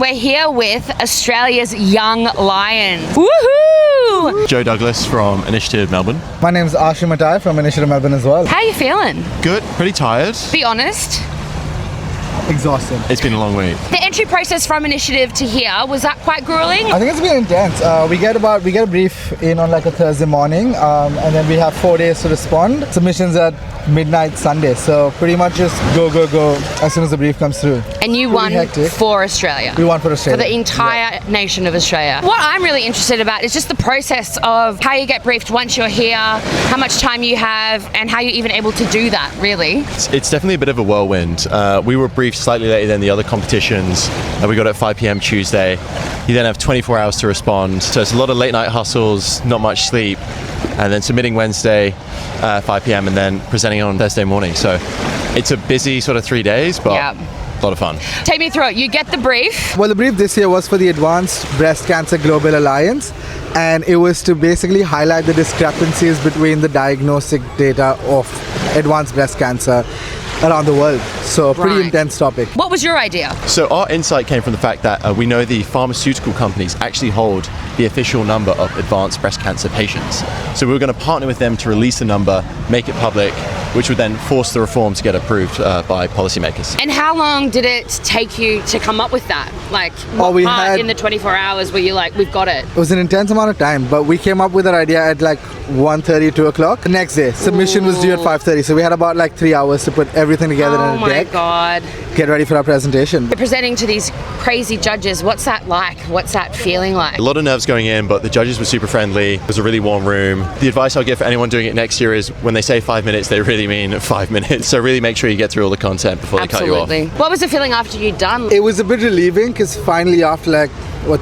We're here with Australia's Young Lions. Woohoo! Joe Douglas from Initiative Melbourne. My name is Ashim Matai from Initiative Melbourne as well. How are you feeling? Good, pretty tired. Be honest. Exhausting. It's been a long week. The entry process from Initiative to here, was that quite grueling? I think it's been intense. We get a brief in on like a Thursday morning, and then we have 4 days to respond. Submissions at midnight Sunday, so pretty much just go as soon as the brief comes through. And you won for Australia. We won for Australia. For the entire nation of Australia. What I'm really interested about is just the process of how you get briefed once you're here, how much time you have, and how you're even able to do that, really. It's definitely a bit of a whirlwind. We were briefed slightly later than the other competitions. We got at 5 p.m. Tuesday. You then have 24 hours to respond. So it's a lot of late night hustles, not much sleep, and then submitting Wednesday 5 p.m. and then presenting on Thursday morning. So it's a busy sort of 3 days, but a lot of fun. Take me through it. You get the brief. Well, the brief this year was for the Advanced Breast Cancer Global Alliance, and it was to basically highlight the discrepancies between the diagnostic data of advanced breast cancer around the world. So pretty intense topic. What was your idea? So our insight came from the fact that we know the pharmaceutical companies actually hold the official number of advanced breast cancer patients. So we were going to partner with them to release the number, make it public, which would then force the reform to get approved by policymakers. And how long did it take you to come up with that? Like, what part in the 24 hours were you like, we've got it? It was an intense amount of time, but we came up with our idea at like 1:30, 2 o'clock. The next day, submission was due at 5:30, so we had about like 3 hours to put everything together in a deck. Oh my God. Get ready for our presentation. You're presenting to these crazy judges. What's that like? What's that feeling like? A lot of nerves going in, but the judges were super friendly. It was a really warm room. The advice I'll give for anyone doing it next year is when they say 5 minutes, they really mean 5 minutes. So really make sure you get through all the content before they cut you off. What was the feeling after you'd done? It was a bit relieving because finally after like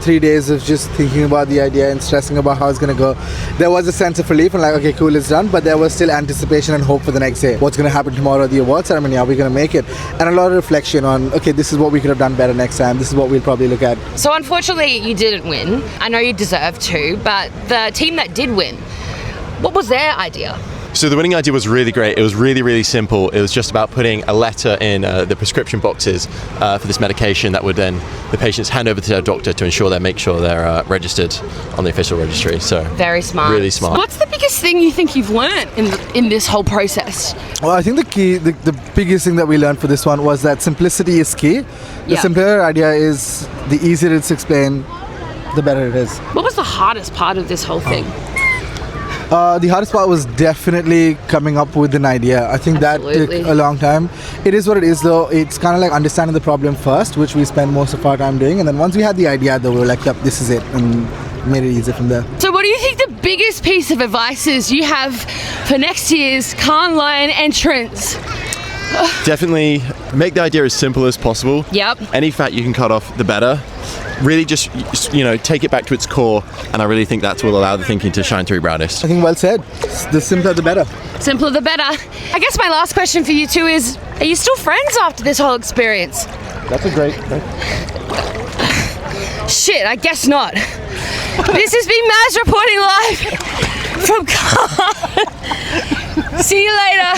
3 days of just thinking about the idea and stressing about how it's going to go, there was a sense of relief and like, okay, cool, it's done, but there was still anticipation and hope for the next day. What's going to happen tomorrow at the award ceremony? Are we going to make it? And a lot of reflection on, okay, this is what we could have done better next time. This is what we'll probably look at. So unfortunately you didn't win. I know you deserved to, but the team that did win, what was their idea? So the winning idea was really great. It was really, really simple. It was just about putting a letter in the prescription boxes for this medication that would then the patients hand over to their doctor to ensure they're registered on the official registry. So very smart. Really smart. What's the biggest thing you think you've learned in this whole process? Well, I think the biggest thing that we learned for this one was that simplicity is key. The simpler idea is, the easier it's explained, the better it is. What was the hardest part of this whole thing? The hardest part was definitely coming up with an idea. I think that took a long time. It is what it is though. It's kind of like understanding the problem first, which we spend most of our time doing. And then once we had the idea though, we were like, yep, this is it. And made it easier from there. So what do you think the biggest piece of advice is you have for next year's Cannes Lion entrance? Definitely make the idea as simple as possible. Yep. Any fat you can cut off, the better. Really just, take it back to its core, and I really think that will allow the thinking to shine through brightest. I think well said. The simpler the better. Simpler the better. I guess my last question for you two is, are you still friends after this whole experience? That's a great... Shit, I guess not. This has been Maz reporting live from Cannes. See you later.